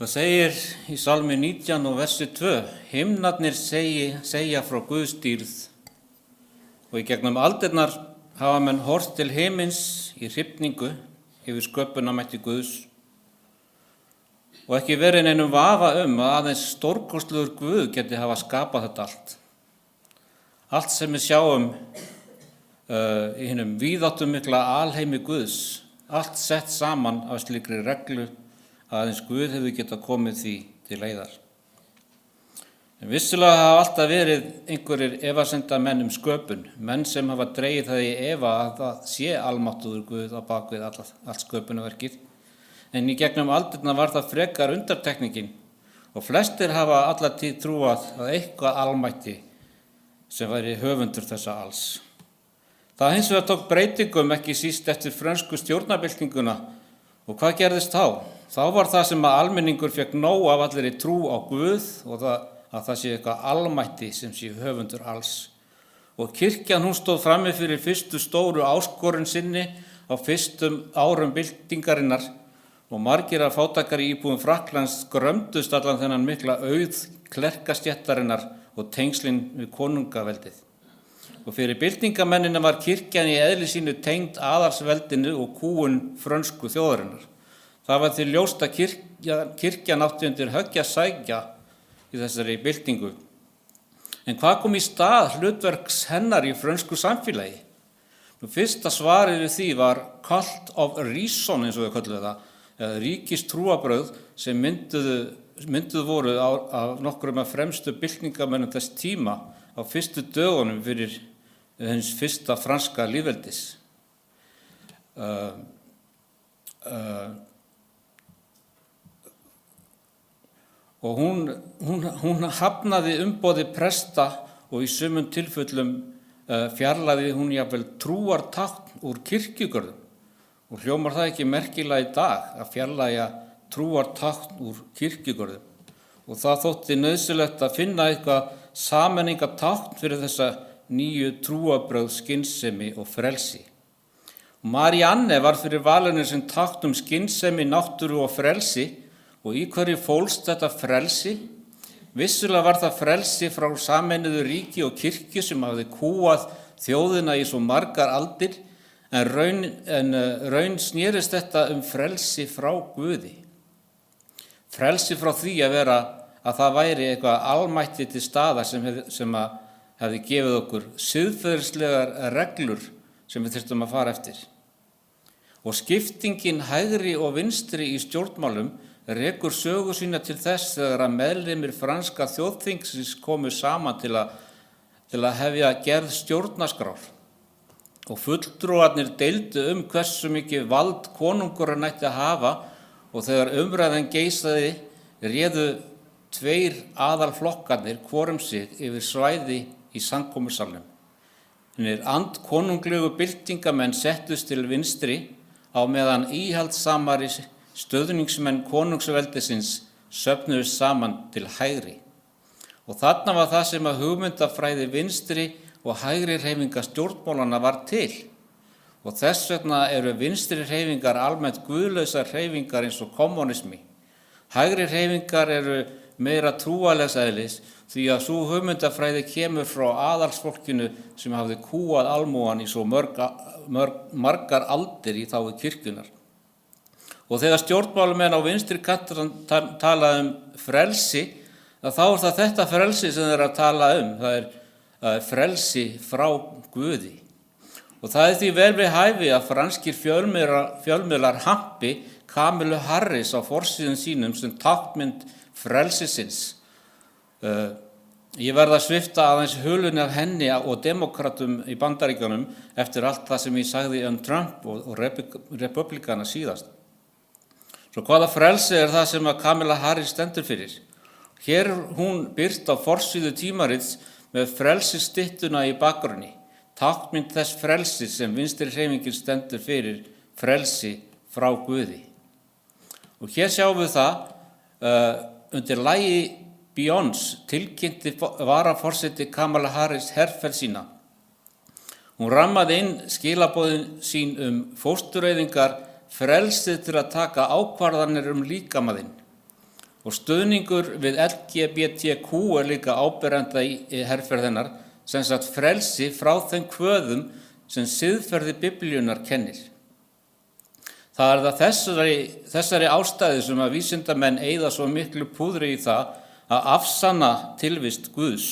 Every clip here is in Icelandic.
Það segir í Salmi 19 og versi 2, himnarnir segja frá Guðs dýrð og í gegnum aldirnar hafa menn horft til himins í hrifningu yfir sköpunarmætti Guðs og ekki verið neinum vafa að aðeins stórkostlegur Guð geti hafa skapað þetta allt. Allt sem við sjáum í hinum víðáttumikla alheimi Guðs, allt sett saman af slíkri reglu aðeins Guð hefur getað komið því til leiðar. En vissulega hafa alltaf verið einhverjir efasemdamenn sköpun, menn sem hafa dregið það í efa að það sé almáttugur Guð á bakvið allt sköpunarverkið, en í gegnum aldirnar var það frekar undantekningin og flestir hafa alla tíð trúað að eitthvað almætti sem væri höfundur þessa alls. Það hins vegar tók breytingum ekki síst eftir frönsku stjórnarbyltinguna og hvað gerðist þá? Þá var það sem að almenningur fékk nóg af allri trú á Guð og að það sé eitthvað almætti sem sé höfundur alls. Og kirkjan hún stóð frammi fyrir fyrstu stóru áskorun sinni á fyrstum árum byltingarinnar og margir af fátækari íbúum Frakklands grömdust allan þennan mikla auð klerkastéttarinnar og tengslin við konungaveldið. Og fyrir byltingamennina var kirkjan í eðli sínu tengd aðalsveldinu og kúgun frönsku þjóðarinnar. Það var því ljóst að kirkjan átti undir höggja sækja í þessari byltingu. En hvað kom í stað hlutverks hennar í frönsku samfélagi? Fyrsta svarið við því var cult of reason eins og þau kölluðu það, eða ríkistrúarbrögð sem mynduð voru af nokkrum af fremstu byltingamönnum þess tíma á fyrstu dögunum fyrir hins fyrsta franska lýðveldis. Og hún hafnaði umboði presta og í sumum tilfellum fjarlægði hún jafnvel trúartákn úr kirkjugörðum. Og hljómar það ekki merkilega í dag að fjarlægja trúartákn úr kirkjugörðum. Og það þótti nauðsynlegt að finna eitthvað sameiningatákn fyrir þessa nýju trúarbrögð skynsemi og frelsi. Marianne var fyrir valinu sem tákn skynsemi, náttúru og frelsi. Og í hverju fólst þetta frelsi? Vissulega var það frelsi frá sameinuðu ríki og kirkju sem hafði kúað þjóðina í svo margar aldir, en raun snerist þetta frelsi frá Guði. Frelsi frá því að það væri eitthvað almætti til staðar sem hefði gefið okkur siðferðislegar reglur sem við þyrftum að fara eftir. Og skiptingin hægri og vinstri í stjórnmálum rekur sögu sína til þess þegar að meðlimir franska þjóðþingsins komu saman til að hefja gerð stjórnarskrár. Og fulltrúarnir deildu hversu mikið vald konungurinn ætti að hafa og þegar umræðan geisaði réðu tveir aðalflokkarnir hvor sig yfir svæði í samkomusalnum. Hinir andkonunglegu byltingamenn settust til vinstri á meðan íhaldsamari stöðningsmenn konungsveldisins söfnuðust saman til hægri. Og þarna var það sem að hugmyndafræði vinstri og hægri hreyfinga stjórnmálana var til. Og þess vegna eru vinstri hreyfingar almennt guðlausar hreyfingar eins og kommunismi. Hægri hreyfingar eru meira trúarlegs eðlis því að sú hugmyndafræði kemur frá aðalsfólkinu sem hafði kúað almúgan í svo margar aldir í þágu kirkjunar. Og þegar stjórnmálumenn á vinstri kantinum tala frelsi, þá er það þetta frelsi sem þeir eru að tala það er frelsi frá Guði. Og það er því vel við hæfi að franskir fjölmiðlar hampi Kamilu Harris á forsíðum sínum sem táknmynd frelsisins. Ég verð að svipta aðeins hulunni af henni og demokratum í Bandaríkjunum eftir allt það sem ég sagði Trump og republikana síðast. Svo hvaða frelsi er það sem að Kamala Harris stendur fyrir? Hér hún birt á forsíðu tímarits með frelsisstyttuna í bakgrunni, táknmynd þess frelsi sem vinstri hreyfingin stendur fyrir, frelsi frá Guði. Og hér sjáum við það undir lagi Beyoncé tilkynnti varaforseti Kamala Harris herferð sína. Hún rammaði inn skilaboðin sín fóstureyðingar, frelsið til að taka ákvarðanir líkama þinn. Og stuðningur við LGBTQ líka áberenda í herferð hennar, sem sagt frelsi frá þeim kvöðum sem siðferði Biblíunnar kennir. Það þessari ástæðu sem að vísindamenn eyða svo miklu púðri í það að afsanna tilvist Guðs.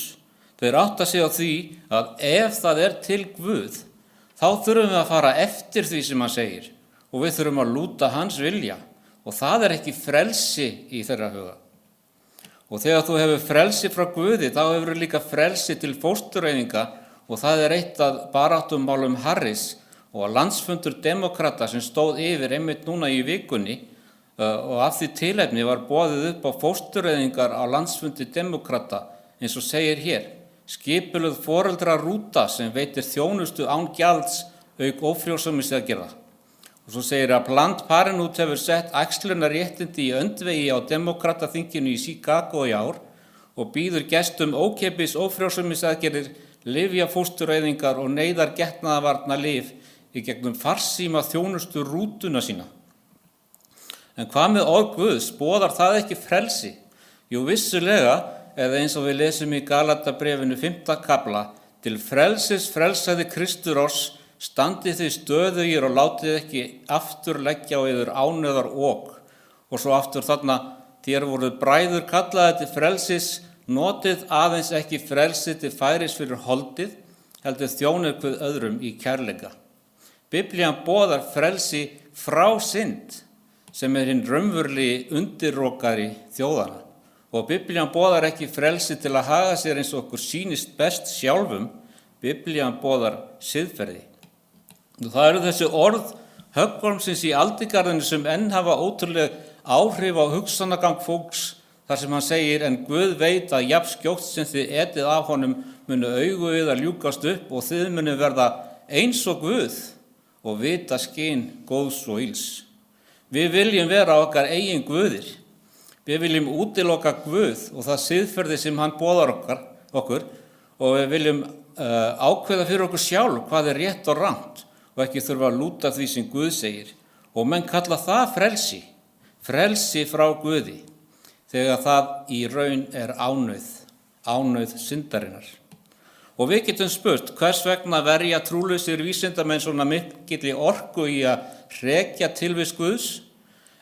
Þeir átta sig á því að ef það til Guð, þá þurfum við að fara eftir því sem hann segir og við þurfum að lúta hans vilja og það ekki frelsi í þeirra huga. Og þegar þú hefur frelsi frá Guði, þá hefur líka frelsi til fóstureyðinga og það eitt af baráttumálum Harris og landsfundur demokrata sem stóð yfir einmitt núna í vikunni og af því tilefni var boðið upp á fóstureyðingar á landsfundi demokrata eins og segir hér. Skipulögð foreldrarúta sem veitir þjónustu án gjalds auk ófrjósemisaðgerða. Og svo segir að Planned Parenthood hefur sett æxlunarréttindi í öndvegi á demokrataþinginu í Chicago í ár og býður gestum ókeypis ófrjósemisaðgerðir, lyfjafóstureyðingar og neyðargetnaðarvarnalyf í gegnum farsíma þjónustu rútuna sína. En hvað með orð Guðs, boðar það ekki frelsi? Jú, vissulega, eða eins og við lesum í Galatabréfinu 5. kafla, til frelsis frelsaði Kristur oss, standið þið stöðugir og látið ekki aftur leggja á yður ánauðar ok. Og svo aftur þarna, þér voruð bræður kallaði til frelsis, notið aðeins ekki frelsi til færis fyrir holdið, heldur þjónir hvið öðrum í kærleika. Biblían boðar frelsi frá synd, sem hinn raunverulegi undirrokari þjóðana. Og Biblían boðar ekki frelsi til að haga sér eins og okkur sýnist best sjálfum, Biblían boðar siðferði. Það þessi orð Höggormsins í Aldigarðinu sem enn hafa ótrúleg áhrif á hugsanagang fólks, þar sem hann segir, en Guð veit að jafn skjótt sem þið etið af honum munu augu yðar ljúkast upp og þið munu verða eins og Guð og vita skyn góðs og ills. Við viljum vera okkar eigin Guðir. Við viljum útiloka Guð og það siðferði sem hann boðar okkur og við viljum ákveða fyrir okkur sjálf hvað rétt og rangt og ekki þurfa að lúta því sem Guð segir. Og menn kalla það frelsi frá Guði, þegar það í raun ánauð syndarinnar. Og við getum spurt, hvers vegna verja trúlausir vísindamenn svona mikilli orku í að hrekja tilvist Guðs,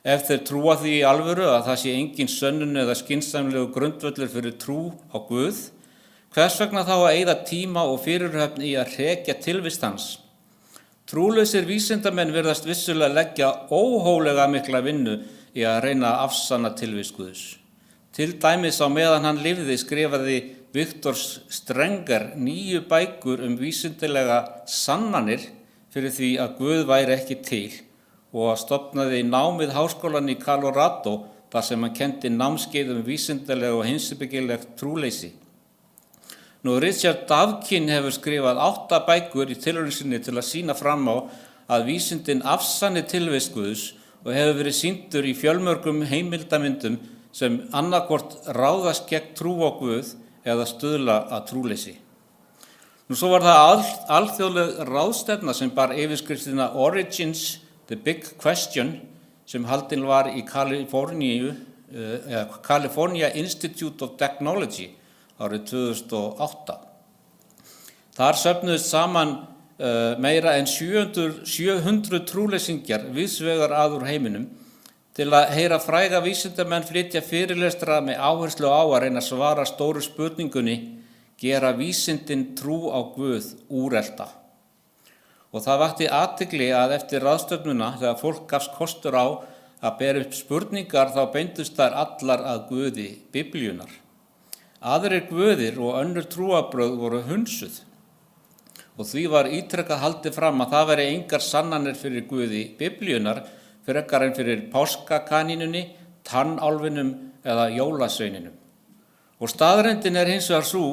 ef þeir trúa því í alvöru að það sé engin sönnun eða skynsamlegu grundvöllur fyrir trú á Guð, hvers vegna þá að eyða tíma og fyrirhöfn í að hrekja tilvist hans? Trúlausir vísindamenn virðast vissulega leggja óhóflega mikla vinnu í að reyna að afsanna tilvist Guðs. Til dæmis á meðan hann lifði skrifaði Viktor Strenger 9 bækur vísindalega sannanir fyrir því að Guð væri ekki til og að stofnaði námið háskólan í Colorado þar sem hann kenndi námskeið vísindalega og heimspekilegt trúleysi. Nú Richard Dawkins hefur skrifað 8 bækur í tilraun sinni til að sýna fram á að vísindin afsanni tilvist Guðs og hefur verið sýndur í fjölmörgum heimildamyndum sem annarkvort ráðast gegn trú á Guð eða stuðla að trúleysi. Nú svo var það alþjóðleg ráðstefna sem bar yfirskriftina Origins, the Big Question, sem haldin var í California Institute of Technology árið 2008. Þar söfnuðust saman meira en 700 trúleysingjar víðsvegar að úr heiminum til að heyra fræga vísindamenn flytja fyrirlestra með áherslu á að reyna að svara stóru spurningunni, gera vísindin trú á Guð úrelta. Og það vakti athygli að eftir ráðstefnuna, þegar fólk gafst kostur á að bera upp spurningar, þá beindust þær allar að Guði Biblíunnar. Aðrir guðir og önnur trúarbrögð voru hunsuð og því var ítrekað haldið fram að það væri engar sannanir fyrir Guði Biblíunnar frekar en fyrir páskakanínunni, tannálfinum eða jólasveininum. Og staðreyndin hins vegar sú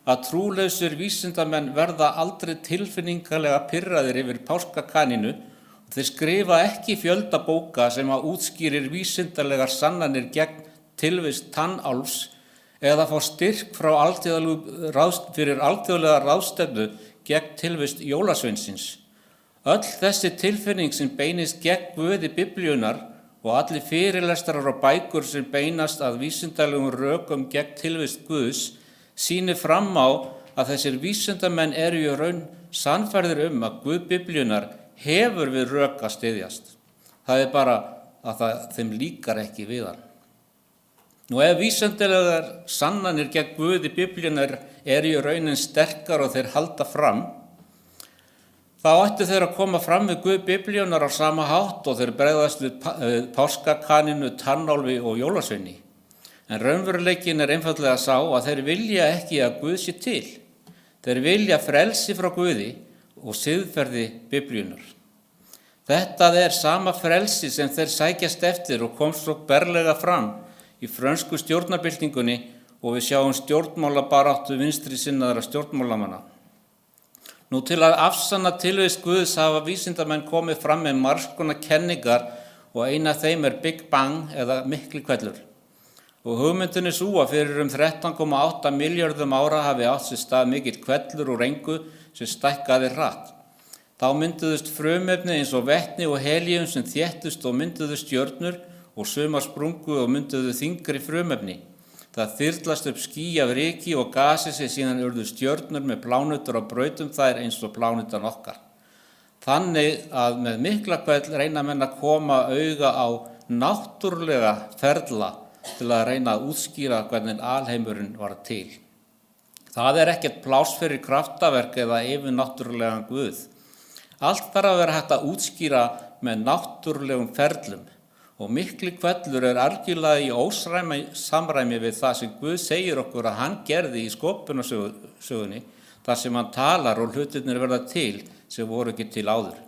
að trúlausir vísindamenn verða aldrei tilfinningalega pirraðir yfir páskakanínu og þeir skrifa ekki fjölda bóka sem að útskýrir vísindalegar sannanir gegn tilvist tannálfs eða fá styrk frá fyrir alþjóðlega ráðstefnu gegn tilvist jólasveinsins. Öll þessi tilfinning sem beinist gegn Guði Biblíunnar og allir fyrirlestrar og bækur sem beinast að vísindalegum rökum gegn tilvist Guðs sýnir fram á að þessir vísindamenn eru í raun sannfærðir að Guð Biblíunnar hefur við rök að styðjast. Það er bara að þeim líkar ekki við hann. Nú ef vísindalegar sannanir gegn Guði Biblíunnar eru í raunin sterkar og þeir halda fram, þá ættu þeir að koma fram við Guð Biblíunnar á sama hátt og þeir bregðast við páskakaninu, tannálfi og jólasveini. En raunveruleikin er einfaldlega sá að þeir vilja ekki að Guð sé til. Þeir vilja frelsi frá Guði og siðferði Biblíunnar. Þetta er sama frelsi sem þeir sækjast eftir og kom svo berlega fram í frönsku stjórnarbyltingunni og við sjáum stjórnmálabaráttu vinstri sinnaðra stjórnmálamanna. Nú til að afsanna tilvist Guðs hafa vísindamenn komið fram með margs konar kenningar og eina af þeim er Big Bang eða Miklihvellur. Og hugmyndin er sú að fyrir 13,8 milljörðum ára hafi átt sér stað mikill hvellur úr engu sem stækkaði hratt. Þá mynduðust frumefni eins og vetni og helíum sem þéttust og mynduðu stjörnur og sumar sprungu og mynduðu þyngri frumefni. Það þyrlast upp ský af ryki og gasi sem síðan urðu stjörnur með plánetur á brautum þær eins og plánetan okkar. Þannig að með Miklahvell reyna menn að koma auga á náttúrulega ferla til að reyna að útskýra hvernig alheimurinn var til. Það er ekkert pláss fyrir kraftaverk eða yfirnáttúrulegan Guð. Allt þarf að vera hægt að útskýra með náttúrulegum ferlum. Og Miklihvellur er algjörlega í ósamræmi við það sem Guð segir okkur að hann gerði í sköpunarsögunni, þar sem hann talar og hlutirnir verða til sem voru ekki til áður.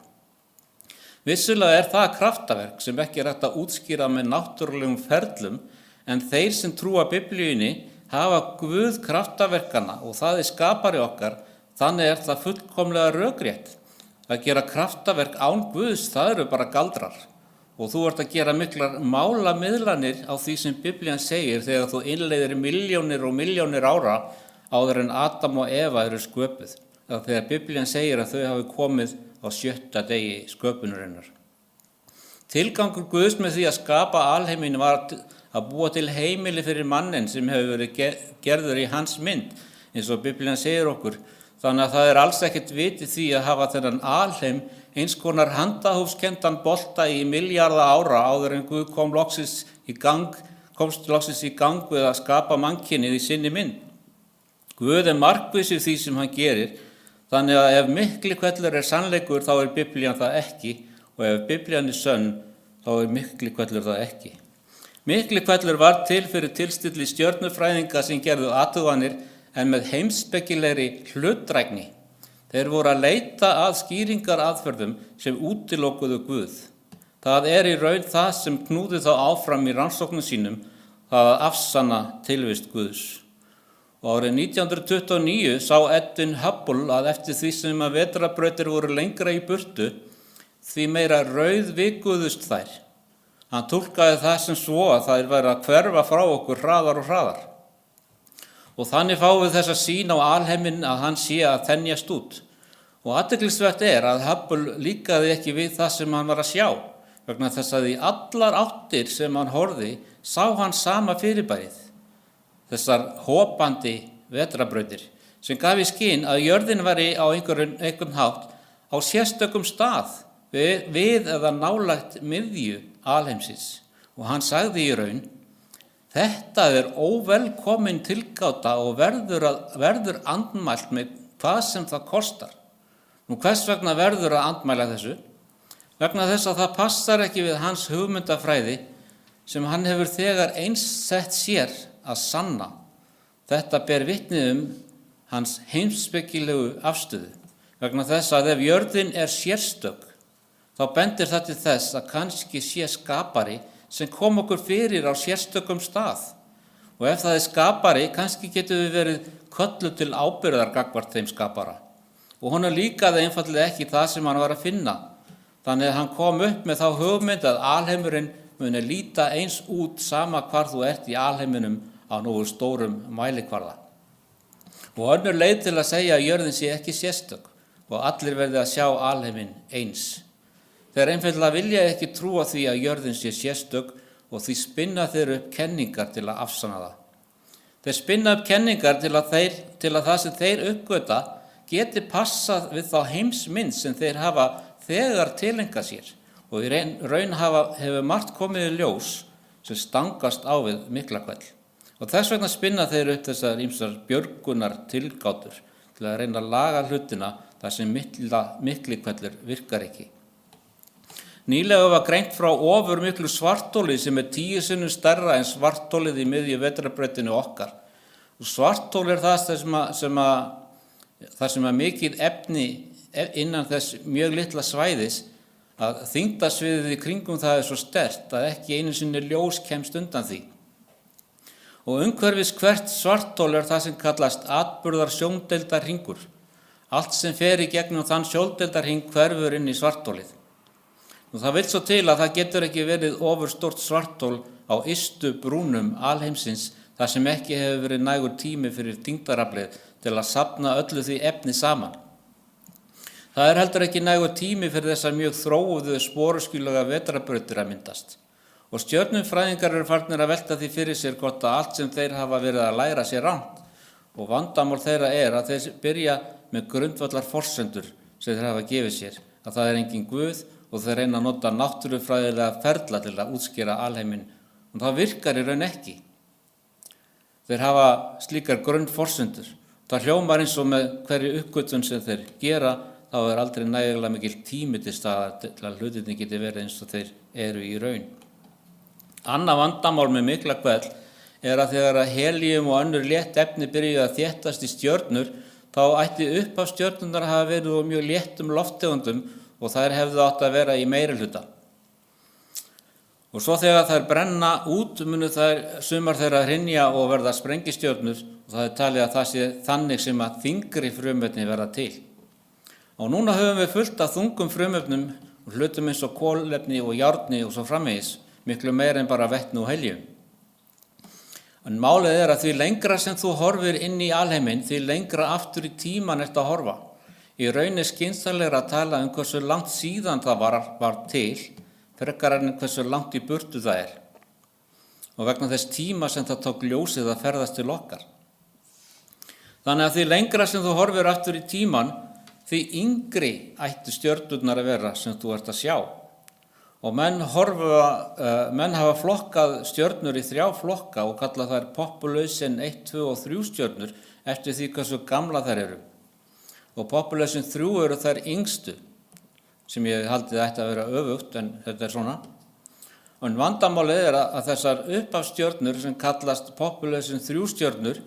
Vissulega er það kraftaverk sem ekki er hægt að útskýra með náttúrulegum ferlum, en þeir sem trúa Biblíunni hafa Guð kraftaverkana og það er skapari okkar, þannig er það fullkomlega rökrétt. Að gera kraftaverk án Guðs, það eru bara galdrar. Og þú ert að gera miklar málamiðlanir á því sem Biblían segir þegar þú innleiðir milljónir og milljónir ára áður en Adam og Eva eru sköpuð. Þegar Biblían segir að þau hafi komið á 7. degi sköpunarinnar. Tilgangur Guðs með því að skapa alheiminn var að búa til heimili fyrir mannin sem hefur verið gerður í hans mynd, eins og Biblían segir okkur. Þannig að það er alls ekkert viti því að hafa þennan alheim eins konar handahófskendan bolta í milljarða ára áður en Guð komst loksins í gang við að skapa mannkynið í sinni mynd. Guð er markviss í því sem hann gerir, þannig að ef Miklihvellur er sannleikur þá er Biblían það ekki og ef Biblían er sönn þá er Miklihvellur það ekki. Miklihvellur var til fyrir tilstilli stjörnufræðinga sem gerðu athuganir en með heimspekilegri hlutdrægni. Þeir voru að leita að skýringaraðferðum sem útilokuðu Guð. Það er í raun það sem knúði þá áfram í rannsóknum sínum, það að afsanna tilvist Guðs. Og árið 1929 sá Edwin Hubble að eftir því sem að vetrarbrautir voru lengra í burtu, því meira rauðvikuðust þær. Hann túlkaði það sem svo að þær væru að hverfa frá okkur hraðar og hraðar. Og þannig fáum við þessa sýn á alheiminn að hann sé að þenjast út. Og athyglisvert er að Hubble líkaði ekki við það sem hann var að sjá, vegna þess að í allar áttir sem hann horfði sá hann sama fyrirbærið. Þessar hopandi vetrarbrautir sem gaf í skyn að jörðin væri á einhvern hátt á sérstökum stað við eða nálægt miðju alheimsins. Og hann sagði í raun: þetta er óvelkomin tilgáta og verður andmælt með hvað sem það kostar. Nú hvers vegna verður að andmæla þessu? Vegna þess að það passar ekki við hans hugmyndafræði sem hann hefur þegar einsett sér að sanna. Þetta ber vitni hans heimspekilegu afstöðu. Vegna þess að ef jörðin er sérstök, þá bendir það til þess að kannski sé skapari sem kom okkur fyrir á sérstökum stað. Og ef það er skapari, kannski getur við verið kölluð til ábyrgðar gagnvart þeim skapara. Og honum líkaði einfaldlega ekki það sem hann var að finna. Þannig að hann kom upp með þá hugmynd að alheimurinn muni líta eins út sama hvar þú ert í alheiminum á nógu stórum mælikvarða. Og önnur leið til að segja að jörðin sé ekki sérstök og allir verði að sjá alheiminn eins. Þeir einfaldlega vilja ekki trúa því að jörðin sé sérstök og því spinna þeir upp kenningar til að afsanna það. Þeir spinna upp kenningar til að það sem þeir uppgöta geti passað við þá heimsmynd sem þeir hafa þegar tileinkað sér og í raun hefur margt komið í ljós sem stangast á við Miklahvell. Og þess vegna spinna þeir upp þessar ýmsar björgunar tilgátur til að reyna að laga hlutina þar sem Miklahvellur virkar ekki. Nýlega var greint frá ofurmiklu svartholi sem 10 sinnum stærra en svartholið í miðju vetrarbrautinu okkar. Og svarthol það sem að mikið efni innan þess mjög litla svæðis að þyngdarsviðið í kringum það svo sterkt að ekki einu sinni ljós kemst undan því. Og umhverfis hvert svarthol það sem kallast atburðar sjóndeildarhringur. Allt sem fer í gegnum þann sjóndeildarhring hverfur inn í svartholið. Og það vill svo til að það getur ekki verið ofurstórt svarthol á ystu brúnum alheimsins þar sem ekki hefur verið nægur tími fyrir þyngdaraflið til að safna öllu því efni saman. Það heldur ekki nægur tími fyrir þessar mjög þróuðu sporuskýluga vetrarbrautir að myndast. Og stjörnufræðingar eru farnir að velta því fyrir sér hvort að allt sem þeir hafa verið að læra sér rangt. Og vandamál þeirra að þeir byrja með grundvallar forsendur sem þeir hafa gefið sér, að það engin Guð og þeir reyna að nota náttúrufræðilega ferla til að útskýra alheiminn. Og það virkar í raun ekki. Þeir hafa slíkar grunnforsendur. Það hljómar eins og með hverju uppgötvun sem þeir gera, þá aldrei nægilega mikil tími til staðar til að hlutirnir geti verið eins og þeir eru í raun. Annað vandamál með Miklahvell að þegar helíum og önnur létt efni byrjuðu að þéttast í stjörnur, þá ætti upphaf stjörnurnar hafa verið úr mjög léttum lofttegundum og þær hefðu átt að vera í meirihluta. Og svo þegar þær brenna út munu sumar þeirra hrynja og verða sprengistjörnur og það talið að það sé þannig sem að þyngri frumefni verða til. Og núna höfum við fullt af þungum frumefnum og hlutum eins og kolefni og járni og svo framvegis, miklu meira en bara vetni og heljum. En málið að því lengra sem þú horfir inn í alheiminn, því lengra aftur í tíman að horfa. Í raun skynsamlegra að tala hversu langt síðan það var til, frekar en hversu langt í burtu það og vegna þess tíma sem það tók ljósið að ferðast til okkar. Þannig að því lengra sem þú horfir aftur í tíman, því yngri ættu stjörnurnar að vera sem þú ert að sjá. Og menn hafa flokkað stjörnur í 3 flokka og kalla þær Population 1, 2 og 3 stjörnur eftir því hversu gamla þær eru. Og Population 3 eru þær yngstu, sem ég haldið ætti að vera öfugt, en þetta svona. Og vandamálið að þessar upphafsstjörnur sem kallast Population 3 stjörnur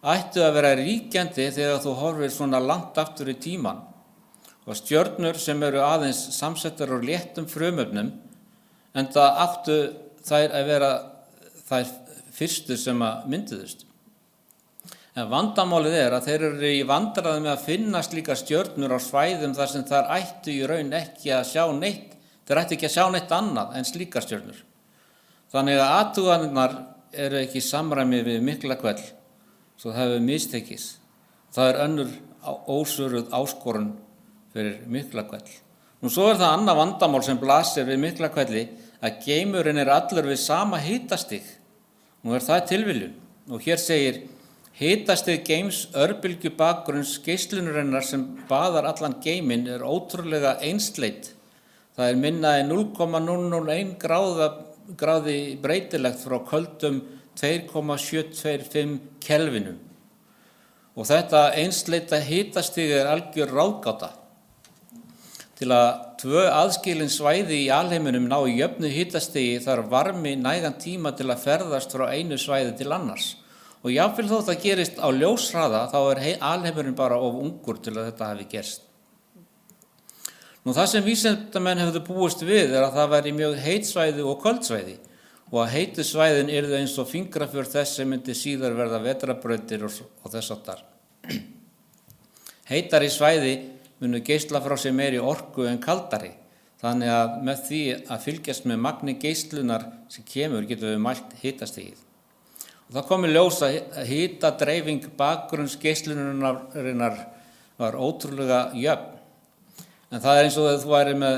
ættu að vera ríkjandi þegar þú horfir svona langt aftur í tíman. Og stjörnur sem eru aðeins samsettar úr léttum frumefnum, en það áttu þær að vera þær fyrstu sem að mynduðust. En vandamálið að þeir eru í vandræðum með að finna slíkar stjörnur á svæðum þar sem þær ættu í raun ekki að sjá neitt. Þeir ættu ekki að sjá neitt annað en slíkar stjörnur. Þannig að athuganirnar eru ekki í samræmi við Miklahvell, svo það hefur mistekist. Það önnur ósvöruð áskorun fyrir Miklahvell. Nú svo það annað vandamál sem blasir við Miklahvelli að geimurinn allur við sama hitastig. Nú það tilviljun og hér segir hitastig geims örbylgju bakgrunns geislunarinnar sem baðar allan geiminn ótrúlega einsleit. Það minna en 0,001 gráði breytilegt frá köldum 2,725 kelvinum. Og þetta einsleita hitastig algjör ráðgáta. Til að 2 aðskilin svæði í alheiminum ná í jöfnu hitastigi þarf varmi nægan tíma til að ferðast frá einu svæði til annars. Og jafnvel þótt það gerist á ljóshraða þá alheimurinn bara of ungur til að þetta hafi gerst. Nú það sem vísindamenn hefðu búist við að það væri mjög heit svæði og köld svæði og að heitu svæðin yrðu eins og fingraför þess sem myndi síðar verða vetrarbrautir og þess áttar. Heitari svæði munu geisla frá sér meiri orku en kaldari, þannig að með því að fylgjast með magni geislunar sem kemur getum við mælt hitastigið. Og það kom í ljós að hitadreifing bakgrunns geislunarinnar var ótrúlega jöfn. En það eins og að þú væri með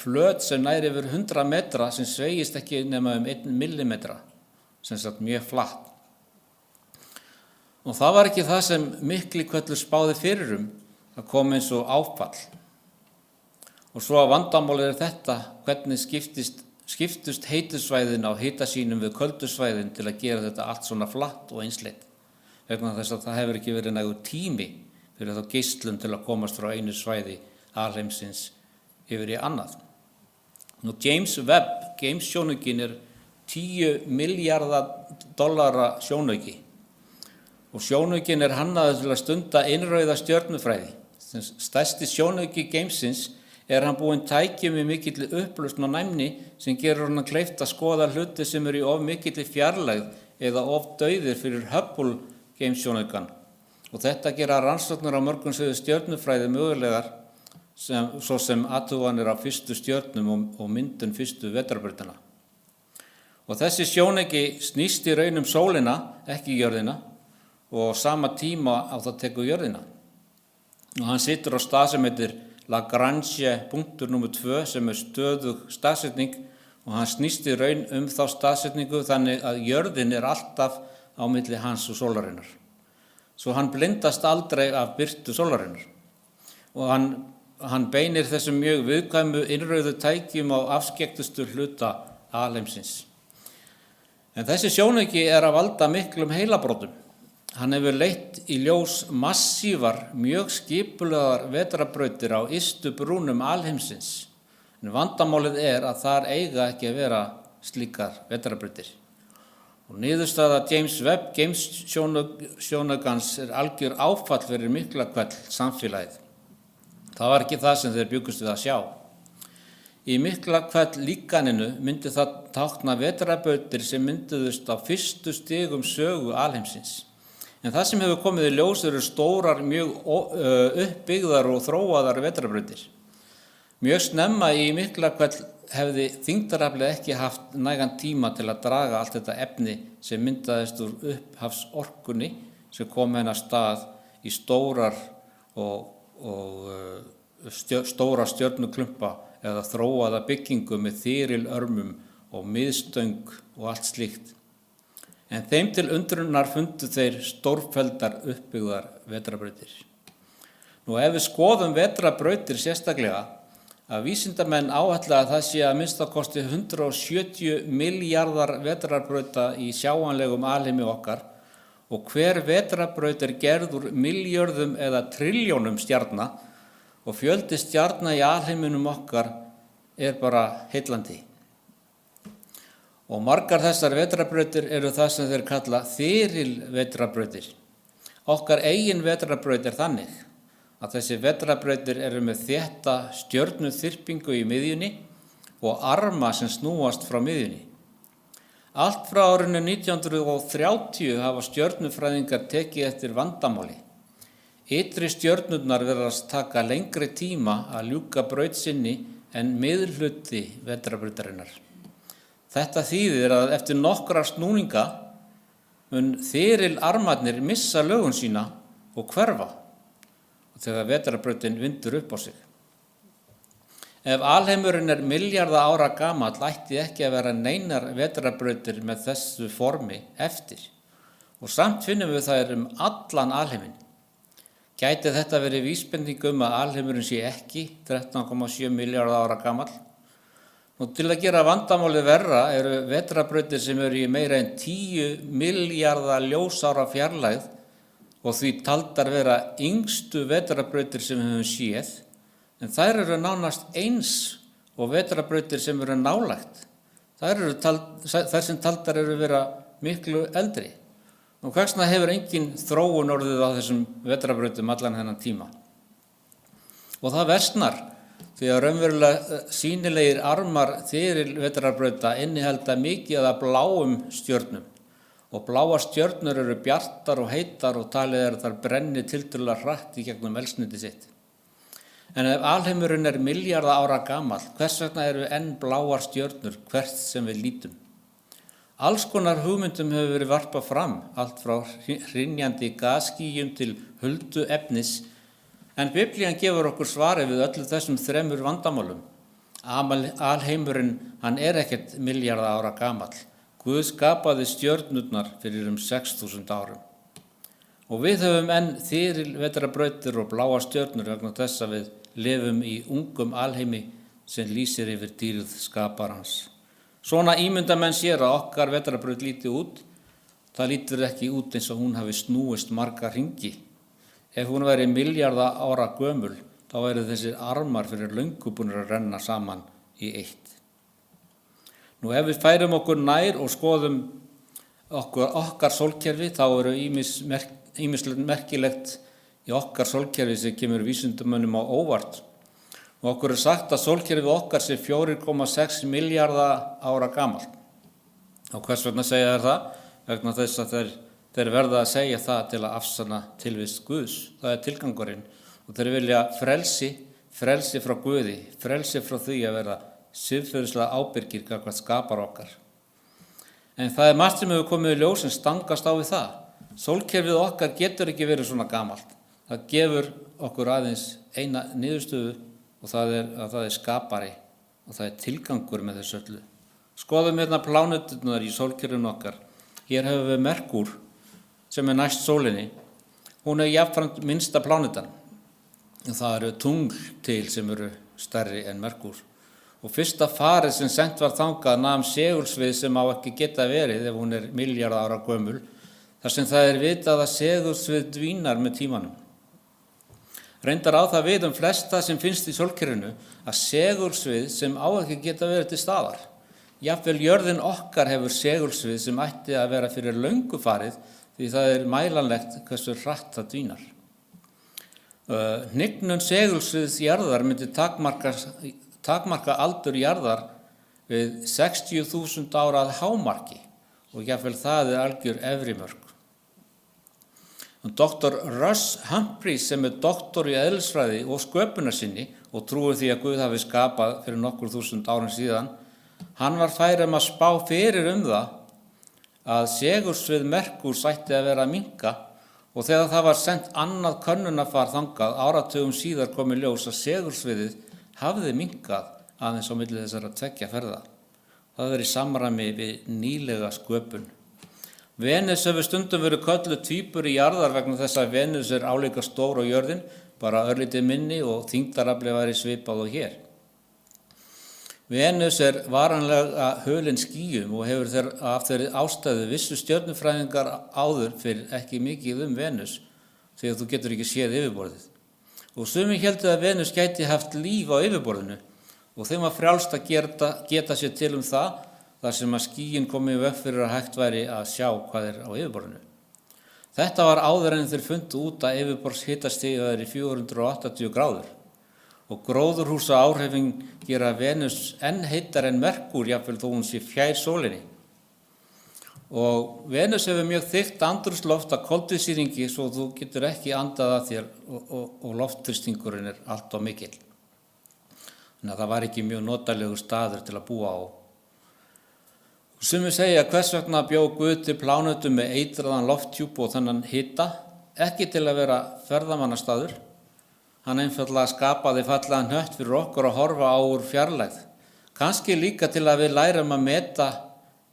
flöt sem næri yfir 100 metra sem sveigist ekki nema 1 millimetra, sem sagt mjög flatt. Og það var ekki það sem Miklihvellur spáði fyrir að koma eins og áfall. Og svo að vandamálið þetta, hvernig skiptust heitusvæðin á hitasýnum við köldusvæðin til að gera þetta allt svona flatt og einsleitt. Vegna þess að það hefur ekki verið nægur tími fyrir þá geislun til að komast frá einu svæði alheimsins yfir í annað. Nú James Webb, geimsjónaukinn $10 milljarða sjónauki og sjónaukinn hannaður til að stunda innrauða stjörnufræði. Stærsti sjónauki geimsins hann búinn tækjum í mikilli upplausn og næmni sem gerur hann kleift að skoða hluti sem í of mikilli fjarlægð eða of dauðir fyrir Hubble geimsjónaukann. Og þetta gera rannsóknir á mörgum sviðum stjörnufræði mögulegar svo sem athuganir á fyrstu stjörnum og myndun fyrstu vetrarbrautanna. Og þessi sjónauki snýst í raun sólina, ekki jörðina, og sama tíma á það tekur jörðina. Og hann situr á stað sem heitir Lagrange punktur númer 2 sem stöðug staðsetning og hann snýst í raun þá staðsetningu þannig að jörðin alltaf á milli hans og sólarinnar. Svo hann blindast aldrei af birtu sólarinnar. Og hann beinir þessum mjög viðkvæmu innrauðu tækjum á afskekktustu hluta alheimsins. En þessi sjónauki að valda miklum heilabrotum. Hann hefur leitt í ljós massívar, mjög skipulagðar vetrarbrautir á ystu brúnum alheimsins. En vandamálið að þar eiga ekki að vera slíkar vetrarbrautir. Og niðurstaða James Webb geimsjónaukans algjör áfall fyrir Miklahvell samfélagið. Það var ekki það sem þeir bjuggust við að sjá. Í Miklahvell líkaninu myndi það tákna vetrarbrautir sem mynduðust á fyrstu stigum sögu alheimsins. En það sem hefur komið í ljós stórar, mjög uppbyggðar og þróaðar vetrarbrautir. Mjög snemma í Miklahvell hefði þyngdaraflið ekki haft nægan tíma til að draga allt þetta efni sem myndaðist úr upphafsorkunni sem kom hennar stað í stóra stjörnuklumpa eða þróaða byggingu með þyrilörmum og miðstöng og allt slíkt. En þeim til undrunar fundu þeir stórfelldar uppbyggðar vetrarbrautir. Nú ef við skoðum vetrarbrautir sérstaklega, að vísindamenn áætla að það sé að minnstakosti 170 milljarðar vetrarbrauta í sjáanlegum alheimi okkar og hver vetrarbraut gerð úr milljörðum eða trilljónum stjarna og fjöldi stjarna í alheiminum okkar bara heillandi. Og margar þessar vetrarbrautir það sem þeir kalla þyrilvetrarbrautir. Okkar eigin vetrarbraut þannig að þessi vetrarbrautir með þétta stjörnuþyrpingu í miðjunni og arma sem snúast frá miðjunni. Allt frá árinu 1930 hafa stjörnufræðingar tekið eftir vandamáli. Ytri stjörnurnar virðast taka lengri tíma að ljúka braut sinni en miðhluti vetrarbrautarinnar. Þetta þýðir að eftir nokkra snúninga mun þyrilarmarnir missa lögun sína og hverfa þegar vetrarbrautin vindur upp á sig. Ef alheimurinn milljarða ára gamall ætti ekki að vera neinar vetrarbrautir með þessu formi eftir og samt finnum við þær allan alheiminn. Gæti þetta verið vísbending að alheimurinn sé ekki 13,7 milljarða ára gamall? Og til að gera vandamálið verra vetrarbrautir sem í meira en 10 milljarða ljósára fjarlægð og því taldar vera yngstu vetrarbrautir sem við höfum séð, en þær nánast eins og vetrarbrautir sem nálægt. Þær sem taldar vera miklu eldri. Og hversna hefur engin þróun orðið á þessum vetrarbrautum allan þennan tíma. Og það versnar. Því að raunverulega sýnilegir armar þyrilvetrarbrauta innihalda mikið af bláum stjörnum og bláar stjörnur bjartar og heitar og talið þar brenni tiltölulega hratt í gegnum eldsneyti sitt. En ef alheimurinn milljarða ára gamall, hvers vegna enn bláar stjörnur hvert sem við lítum? Alls konar hugmyndum hefur verið varpað fram, allt frá hrynjandi gasskýjum til huldu efnis. En Biblían gefur okkur svarið við öllum þessum þremur vandamálum Alheimurinn, hann ekkert milljarða ára gamall. Guð skapaði stjörnurnar fyrir 6.000 árum. Og við höfum enn þyrilvetrarbrautir og bláa stjörnur vegna þess að við lifum í ungum alheimi sem lýsir yfir dýrð skaparans. Svona ímynda menn sér að okkar vetrarbraut líti út. Það lítur ekki út eins og hún hafi snúist marga hringi. Ef hún væri milljarða ára gömul, þá væru þessir armar fyrir löngu búnir að renna saman í eitt. Nú ef við færum okkur nær og skoðum okkar sólkerfi, þá eru ýmislegt merkilegt í okkar sólkerfi sem kemur vísindamönnum á óvart. Og okkur sagt að sólkerfið okkar sé 4,6 milljarða ára gamalt. Og hvers vegna segja þær það? Vegna þess að þeir verða að segja það til að afsanna tilvist Guðs. Það er tilgangurinn. Og þeir vilja frelsi frá Guði, frelsi frá því að vera siðferðislega ábyrgir gagnvart skapara okkar. En það er margt sem hefur komið í ljós sem stangast á við það. Sólkerfið okkar getur ekki verið svona gamalt. Það gefur okkur aðeins eina niðurstöðu og það er að það er skapari og það er tilgangur með þessu öllu. Skoðum hérna pláneturnar í sólkerfinu okkar. Hér hefur við Merkúr sem er næst sólinni. Hún er jafnframt minnsta plánetan. Það eru tungl til sem eru stærri en Merkúr. Og fyrsta farið sem sent var þangað nam segulsvið sem á ekki geta verið ef hún er milljarða ára gömul, þar sem það er vitað að segulsvið dvínar með tímanum. Reyndar á það við flesta sem finnst í sólkerfinu að segulsvið sem á ekki geta verið til staðar. Jafnvel jörðin okkar hefur segulsvið sem ætti að vera fyrir löngu farið því það er mælanlegt hversu hratt það dvínar. Hnignun segulsviðs jarðar myndi takmarka aldur jarðar við 60.000 ára að hámarki og jafnvel það er algjör efri mörk. Dr. Russ Humphreys sem er doktor í eðlisfræði og sköpunarsinni og trúir því að Guð hafi skapað fyrir nokkur þúsund árum síðan, hann var fær að spá fyrir það að segulsvið Merkúrs ætti að vera að minnka og þegar það var sent annað könnunarfar þangað áratugum síðar kom í ljós að segulsviðið hafði minnkað aðeins á milli þessara tveggja ferða. Það er í samræmi við nýlega sköpun. Venus hefur stundum verið kölluð tvíburi jarðar vegna þess að Venus er álíka stór á jörðin, bara örlítið minni og þyngdarafli væri svipað og hér. Venus er varanlega hulin skýjum og hefur af þeirri ástæðu vissu stjörnufræðingar áður fyrir ekki mikið Venus, því að þú getur ekki séð yfirborðið. Og sumir héldu að Venus gæti haft líf á yfirborðinu og þeim var frjálst að geta sér til það, þar sem að skýin komi í veg fyrir að hægt væri að sjá hvað er á yfirborðinu. Þetta var áður en þeir fundu út að yfirborðshitastigi er í 480 gráður og gróðurhúsa áhrifin gera Venus enn heitar en Merkúr, jafnvel þó hún sé fjær sólinni. Og Venus hefur mjög þykkt andrúmsloft af koltvísýringi svo þú getur ekki andað að þér og loftþrýstingurinn er allt of mikill. Þannig að það var ekki mjög notalegur staður til að búa á. Sumir segja hvers vegna bjó Guð til plánetu með eitraðan lofthjúp og þennan hita, ekki til að vera ferðamannastaður. Hann einfaldlega skapaði fallegan hnött fyrir okkur að horfa á úr fjarlægð. Kannski líka til að við lærum að meta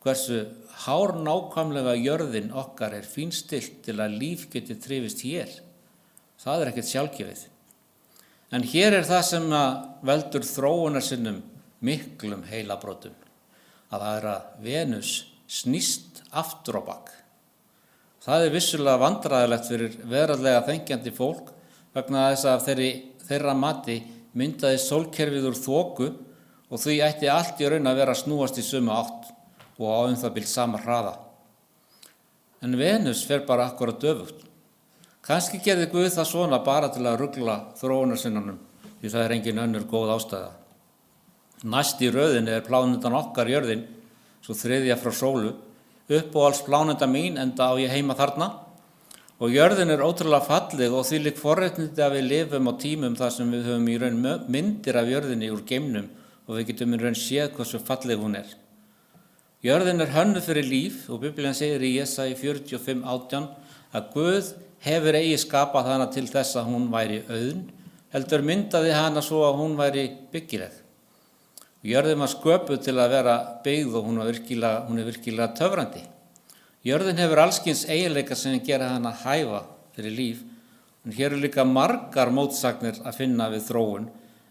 hversu hárnákvæmlega jörðin okkar er fínstillt til að líf geti þrifist hér. Það er ekkert sjálfgefið. En hér er það sem veldur þróunarsinnum miklum heilabrotum. Að það er að Venus snýst aftur á bak. Það er vissulega vandræðilegt fyrir veraldlega þenkjandi fólk vegna þess að þeirra mati myndaði sólkerfið úr þoku og því ætti allt í raun að vera að snúast í sömu átt og á það bil sama hraða. En Venus fer bara akkúrat öfugt. Kannski gerði Guð það svona bara til að rugla þróunarsinnunum því það er engin önnur góð ástæða. Næst í röðinni er plánetan okkar jörðin, svo þriðja frá sólu, uppáhalds pláneta mín enda á ég heima þarna og jörðin er ótrúlega falleg og þvílík forréttindi að við lifum á tímum þar sem við höfum í raun myndir af jörðinni úr geimnum og við getum í raun séð hversu falleg hún er. Jörðin er hönnuð fyrir líf og Biblían segir í Jesaja 45:18 að Guð hefur eigi skapað hana til þess að hún væri auðn, heldur myndaði hana svo að hún væri byggileg. Jörðin var sköpuð til að vera byggð og hún er virkilega töfrandi. Jörðin hefur allskyns eiginleika sem gera hana hæfa fyrir líf, en hér eru líka margar mótsagnir að finna við þróun,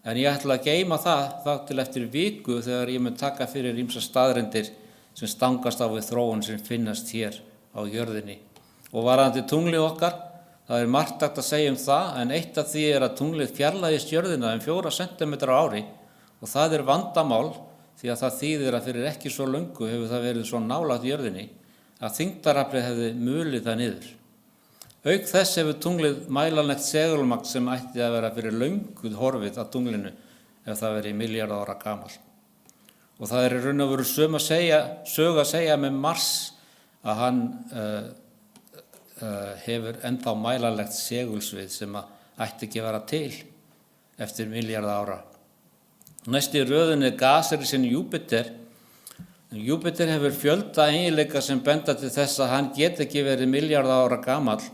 en ég ætla að geyma það til eftir viku þegar ég mun taka fyrir ýmsar staðreyndir sem stangast á við þróun sem finnast hér á jörðinni. Og varðandi tunglið okkar, það er margt hægt að segja það, en eitt af því er að tunglið fjarlægist jörðina 4 cm á ári og það er vandamál því að það þýðir að fyrir ekki svo löngu hefur það verið svo nálægt jörðinni að þyngdaraflið hefði mulið það niður. Auk þess hefur tunglið mælanlegt segulmagn sem ætti að vera fyrir löngu horfið af tunglinu ef það veri milljarða ára gamalt. Og það er í raun og veru sögu að segja með Mars að hann hefur ennþá mælanlegt segulsvið sem ætti ekki að vera til eftir milljarða ára. Næst í röðinni er gasrisinn Júpíter. Júpíter hefur fjölda eiginleika sem benda til þess að hann get ekki verið milljarða ára gamall.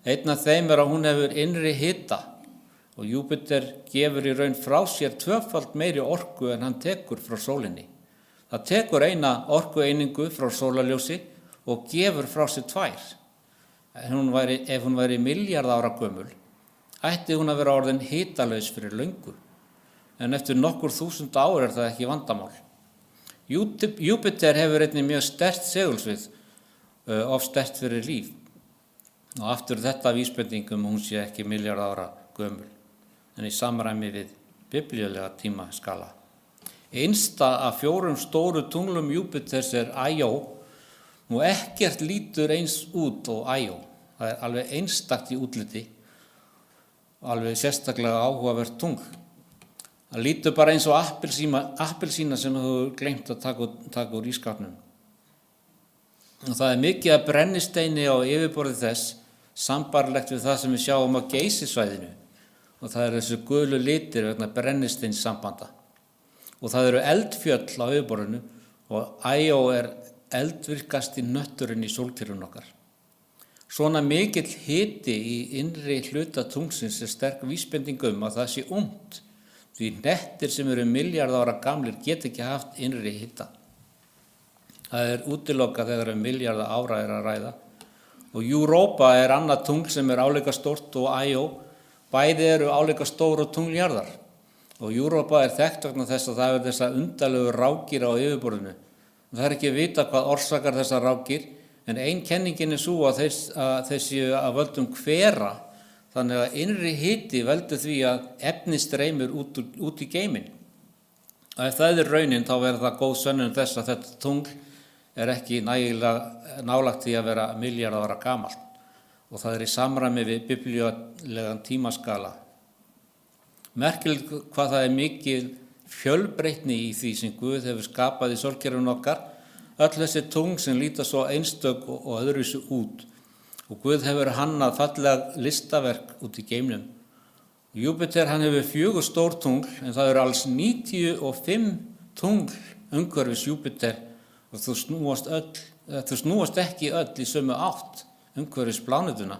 Einn af þeim er að hún hefur innri hita og Júpíter gefur í raun frá sér 2-falt meiri orku en hann tekur frá sólinni. Það tekur eina orkueiningu frá sólarljósi og gefur frá sér 2. Ef hún væri milljarða ára gömul, ætti hún að vera orðin hitalaus fyrir löngu. En eftir nokkur þúsund ár er það ekki vandamál. Júpíter hefur einnig mjög sterkt segulsvið, of sterkt fyrir líf. Og aftur þetta vísbendingum hún sé ekki milljarða ára gömul, en í samræmi við biblíulega tímaskala. Einsta af 4 stóru tunglum Júpíters er Æjó. Nú ekkert lítur eins út og Æjó. Það er alveg einstakt í útliti, alveg sérstaklega áhugavert tungl. Það lítur bara eins og appelsína sem þú gleymt að taka úr ísskápnum. Og það er mikið af brennisteini á yfirborði þess, sambarlegt við það sem við sjáum á Geysissvæðinu. Og það eru þessi gulu litir vegna brennisteinssambanda. Og það eru eldfjöll á yfirborðinu og Æjó er eldvirkasti hnötturinn í sólkerfinu okkar. Svona mikill hiti í innri hluta tunglsins er sterk vísbending að það sé ungt. Því hnettir sem eru milljarða ára gamlir get ekki haft innri hita. Það er útilokað þegar milljarða ára er að ræða. Og Europa er annað tungl sem er álíka stórt og Æjó. Bæði eru álíka stór og tungl jarðar. Og Europa er þekkt vegna þess að það er þessa undarlegu rákir á yfirborðinu. Það er ekki að vita hvað orsakar þessar rákir, en ein kenningin er svo að þeir séu að völdum hvera. Þannig að innri hiti veldur því að efni streymir út í geiminn. Og ef það er raunin þá verður það góð sönnun þess að þetta tungl er ekki nægilega nálægt því að vera milljarða ára gamalt. Og það er í samræmi við biblíulegan tímaskala. Merkilegt hvað það er mikið fjölbreytni í því sem Guð hefur skapað í sólkerfinu okkar. Öll þessi tungl sem líta svo einstök og öðruvísi út. Og Guð hefur hannað fallega listaverk út í geimnum. Júpíter hann hefur 4 stór tungl, en það eru alls 95 tungl umhverfis Júpíter og þau snúast ekki öll í sömu átt umhverfis plánetuna.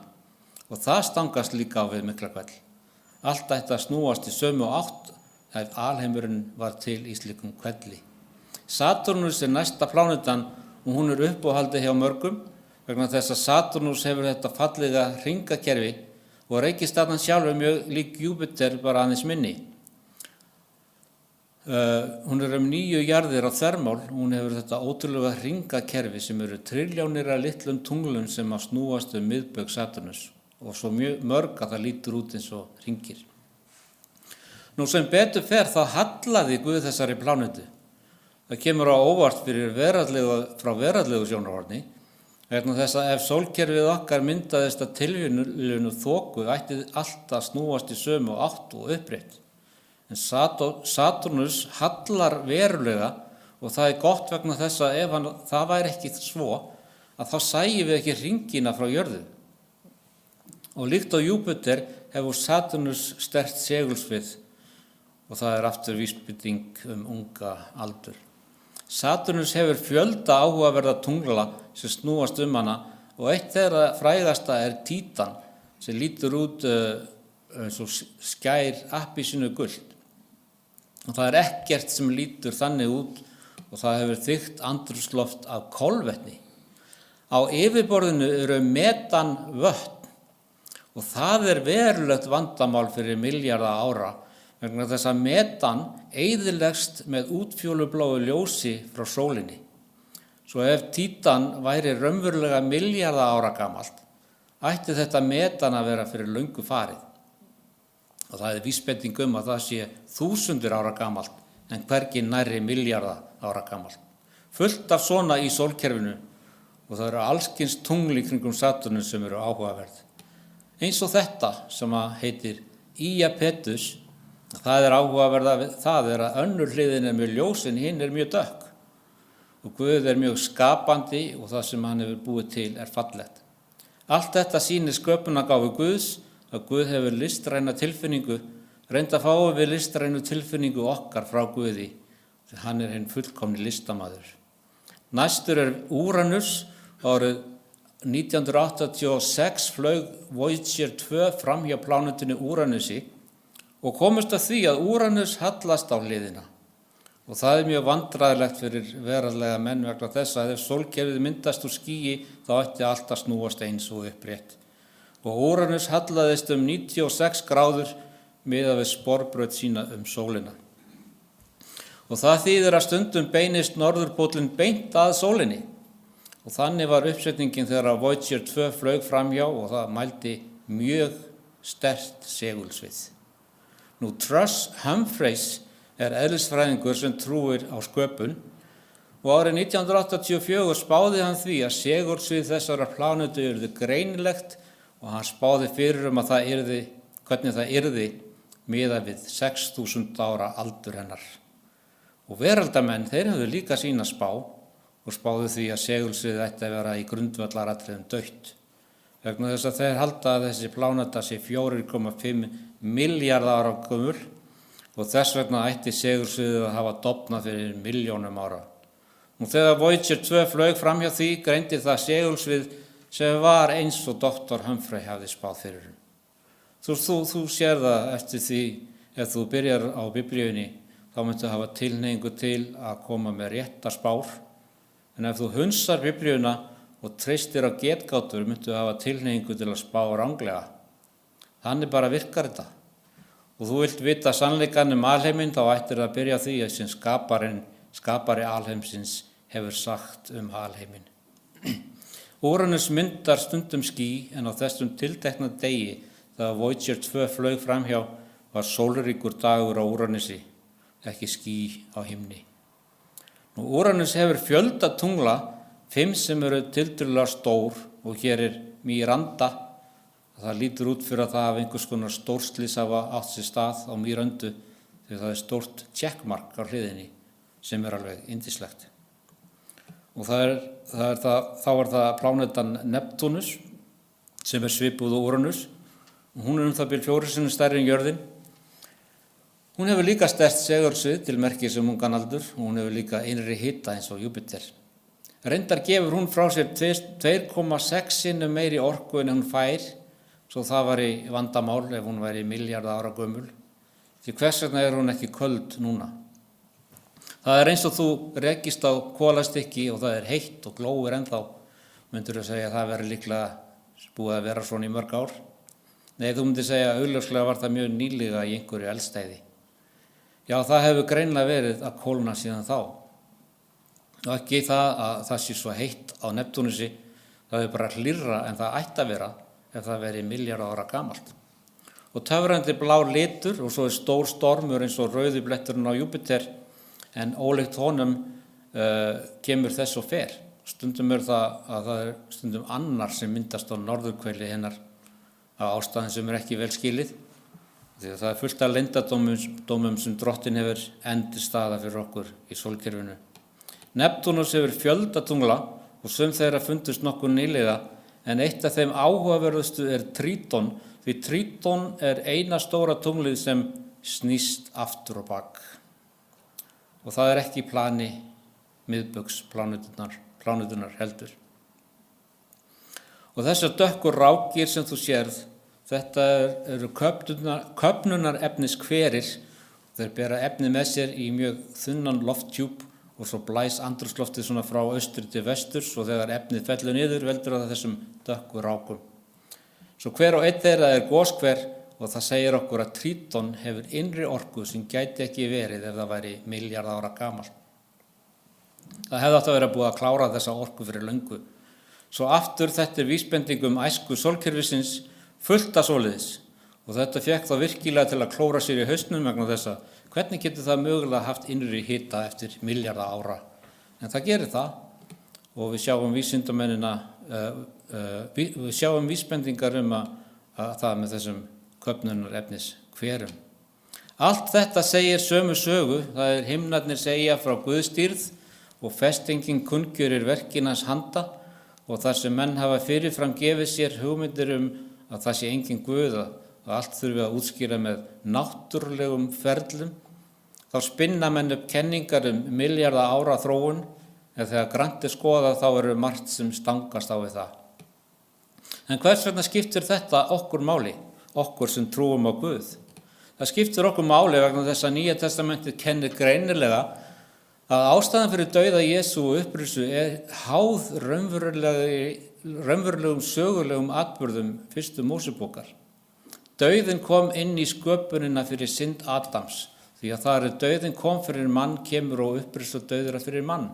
Og það stangast líka á við Miklahvell. Allt ætti að snúast í sömu átt ef alheimurinn var til í slíkum hvelli. Satúrnus er næsta plánetan og hún er uppáhaldið hjá mörgum, vegna þess að Satúrnus hefur þetta fallega hringakerfi og reikistjarnan sjálf mjög lík Júpíter bara aðeins minni. Hún er 9 jarðir á þvermál, hún hefur þetta ótrúlega hringakerfi sem eru trilljónir af litlum tunglum sem að snúast miðbaug Satúrnus og svo mörg að það lítur út eins og hringir. Nú sem betur fer þá hallaði Guð þessari plánetu. Það kemur á óvart frá veraldlegu sjónarhorni, vegna þess að ef sólkerfið okkar myndaðist að tilviljunu þoku ætti allt að snúast í sömu átt og upprétt. En Satúrnus hallar verulega og það er gott vegna þess að ef það væri ekki svo að þá sæjum við ekki hringina frá jörðu. Og líkt á Júpíter hefur Satúrnus sterkt segulsvið og það er aftur vísbending unga aldur. Satúrnus hefur fjölda áhugaverða tungla sem snúast hana og eitt þeirra frægasta er Títan sem lítur út eins og skær appelsínu gult. og það ekkert sem lítur þannig út og það hefur þykkt andrúmsloft af kolvetni. Á yfirborðinu eru metanvötn og það verulegt vandamál fyrir milljarða ára vegna þess að metan eyðilegst með útfjólubláu ljósi frá sólinni. Svo ef Títan væri raunverulega milljarða ára gamalt, ætti þetta metan að vera fyrir löngu farið. Og það vísbending að það sé 1000 ára gamalt en hvergi nærri milljarða ára gamalt. Fullt af svona í sólkerfinu og það eru allskyns tungl í kringum Satúrnus sem eru áhugaverð. Eins og þetta sem heitir Iapetus, það áhugaverða við það að önnur hliðin mjög ljós en hinn mjög dökk. Og Guð mjög skapandi og það sem hann hefur búið til fallegt. Allt þetta sýnir sköpunargáfu Guðs, að Guð hefur listræna tilfinningu, reynda fáum við listrænu tilfinningu okkar frá Guði, því hann hinn fullkomni listamaður. Næstur Úranus. Árið 1986 flaug Voyager 2 fram hjá plánetinu Úranusi og komust að því að Úranus hallast á hliðina. Og það mjög vandræðilegt fyrir veraldlega menn vegna þess að ef sólkerfið myndast úr skýi þá ætti allt að snúast eins og upprétt. Og Úranus hallaðist 96 gráður miðað við sporbraut sína sólina. Og það þýðir að stundum beinist norðurpóllinn beint að sólinni. Og þannig var uppsetningin þegar Voyager 2 flaug framhjá og það mældi mjög sterkt segulsvið. Nú Truss Humphreys eðlisfræðingur sem trúir á sköpun og árið 1984 spáði hann því að segulsvið þessara plánetu yrði greinilegt og hann spáði fyrir að hvernig það yrði miðað við 6000 ára aldur hennar. Og veraldamenn, þeir höfðu líka sína spá og spáðu því að segulsviðið ætti að vera í grundvallaratriðum dautt. Vegna þess að þeir halda að þessi pláneta sé 4,5 milljarða ára gömul og þess vegna ætti segulsviðið að hafa dofnað fyrir milljónum ára. Og þegar Voyager 2 flaug framhjá því greindi það segulsvið sem var eins og Dr. Humphrey hafði spáð fyrir. Þú sér það eftir því ef þú byrjar á Biblíunni þá myndu hafa tilhneigingu til að koma með réttar spár. En ef þú hunsar Biblíuna og treystir á getgátur myndu hafa tilhneigingu til að spá ranglega. Þannig bara virkar þetta. Og þú vilt vita sannleikann alheiminn þá ættir það að byrja á því að sem skapari alheimsins hefur sagt alheiminn. Úranus myndar stundum ský en á þessum tiltekna degi þegar Voyager 2 flaug framhjá var sólríkur dagur á Úranusi, ekki ský á himni. Úranus hefur fjölda tungla, 5 sem eru tiltölulega stór og hér Miranda. Það lítur út fyrir að það hafi einhvers konar stórslys hafa átt sér stað á Mirandu því það stórt checkmark á hliðinni sem alveg yndislegt. Og þá er það plánetan Neptúnus sem svipuð á Úranus og hún það bil 4 sinnum stærri en jörðin. Hún hefur líka sterkt segulsvið til merkis aldur og hún hefur líka innri hita eins og Júpíter. Reyndar gefur hún frá sér 2,6 sinnum meiri orku en hún fær, svo það var í vandamál ef hún væri milljarða ára gömul. Því hvers vegna hún ekki köld núna? Það eins og þú rekist á kolastykki og það heitt og glóir ennþá, myndirðu segja að það veri líklega búið að vera svona í mörg ár. Nei, þú myndir segja að augljóslega var það mjög nýlega í einhverju eldstæði. Já, það hefur greinilega verið að kólna síðan þá. Og ekki það að það sé svo heitt á Neptúnusi, það hefur bara hlýrra en það ætti að vera ef það veri milljarða ára gamalt. Og töfrandi blár litur og svo stór stormur eins og rauði bletturinn á Júpíter en ólíkt honum kemur þess og fer. Stundum það stundum annar sem myndast á norðurhveli hennar á ástæðum sem ekki vel skilið. Því að það fullt af leyndardómum sem drottin hefur endurstaða fyrir okkur í sólkerfinu. Neptúnus hefur fjölda tungla og sum þeirra fundust nokkuð nýlega en eitt af þeim áhugaverðustu Tríton því Tríton eina stóra tunglið sem snýst aftur og bak. Og það ekki í plani miðbaugs plánetunnar heldur. Og þessar dökkur rákir sem þú sérð, þetta eru köfnunarefnis hverir, Þeir bera efni með sér í mjög þunnan lofthjúp og svo blæs andrúmsloftið svona frá austri til vesturs og þegar efnið fellur niður veldur það þessum dökku rákum. Svo hver og einn þeirra er goshver og það segir okkur að Tríton hefur innri orku sem gæti ekki verið ef það væri milljarða ára gamalt. Það hefði átt að vera búið að klára þessa orku fyrir löngu. Svo aftur þetta er vísbending æsku sólkerfisins fullt af svoleiðis og þetta fékk þá virkilega til að klóra sér í hausnum vegna þessa. Hvernig getur það mögulega haft innri hita eftir milljarða ára? En það gerir það og við sjáum vísindamennina, við sjáum vísbendingar að það með þessum köfnunarefnis hverum. Allt þetta segir sömu sögu, það er himnarnir segja frá Guðstýrð og festingin kunngjörir verkinans handa og þar sem menn hafa fyrirfram gefið sér hugmyndir að það sé engin Guð að allt þurfi að útskýra með náttúrulegum ferlum, þá spinna menn upp kenningar milljarða ára þróun, en þegar grannt er skoðað þá eru margt sem stangast á við það. En hvers vegna skiptir þetta okkur máli, okkur sem trúum á Guð? Það skiptir okkur máli vegna þess að Nýja testamentið kennir greinilega að ástæðan fyrir dauða Jesú og upprisu er háð raunverulegum sögulegum atburðum fyrstu Mósebókar. Dauðinn kom inn í sköpunina fyrir synd Adams, því að það dauðinn kom fyrir mann, kemur og upprisu dauður fyrir mann.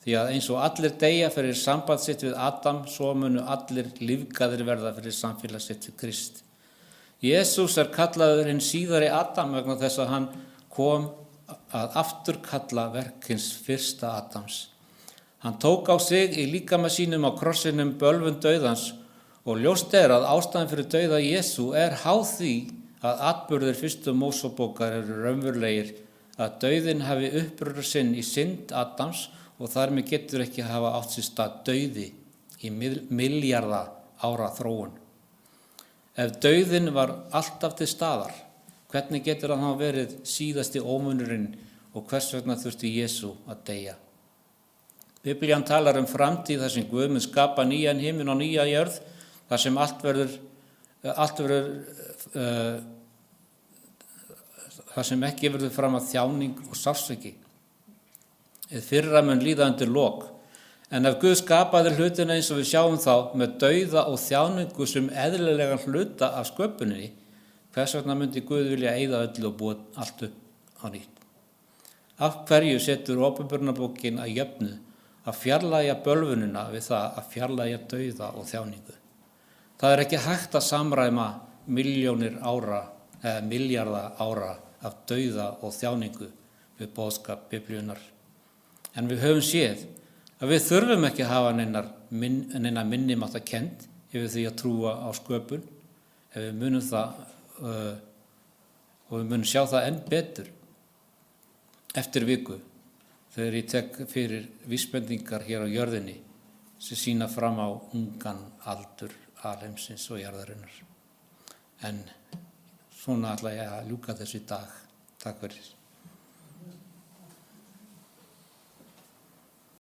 Því að eins og allir deyja fyrir samband sitt við Adam, svo munu allir lífgaðir verða fyrir samfélag sitt við Krist. Jesús er kallaður hinn síðari Adam vegna þess að hann kom að afturkalla verk hins fyrsta Adams. Hann tók á sig í líkama sínum á krossinum bölvun dauðans og ljóst er að ástæðan fyrir dauða Jesú er háð því að atburðir fyrstu Mósebókar eru raunverulegir, að dauðinn hafi uppruna sinn í synd Adams og þar með getur ekki hafa átt sér stað dauði í milljarða ára þróun. Ef dauðinn var alltaf til staðar, hvernig getur hann hafa verið síðasti ómunurinn og hvers vegna þurfti Jesú að deyja? Biblían talar framtíð þar sem Guð mun skapa nýjan himinn og nýja jörð, þar sem þar sem ekki verður fram að þjáning og sársauki. Eða fyrra mun líða undir lok. En ef Guð skapaði hlutina eins og við sjáum þá með dauða og þjáningu sem eðlilegan hluta af sköpuninni, hvers vegna myndi Guð vilja eyða öllu og búa allt upp á nýtt? Af hverju setur Åpenbarunarbókin að jöfnu að fjarlægja bölvunina við það að fjarlægja dauða og þjáningu? Það er ekki hægt að samræma milljónir ára eða milljarða ára af dauða og þjáningu við boðskap Biblíunnar. En við höfum séð að við þurfum ekki að hafa neina minnimáttakennd yfir því að trúa á sköpun, ef við munum það og við munum sjá það enn betur eftir viku þegar ég tek fyrir vísbendingar hér á jörðinni sem sýna fram á ungan aldur alheimsins og jarðarinnar. En svona ætla ég að ljúka þessu í dag. Takk fyrir.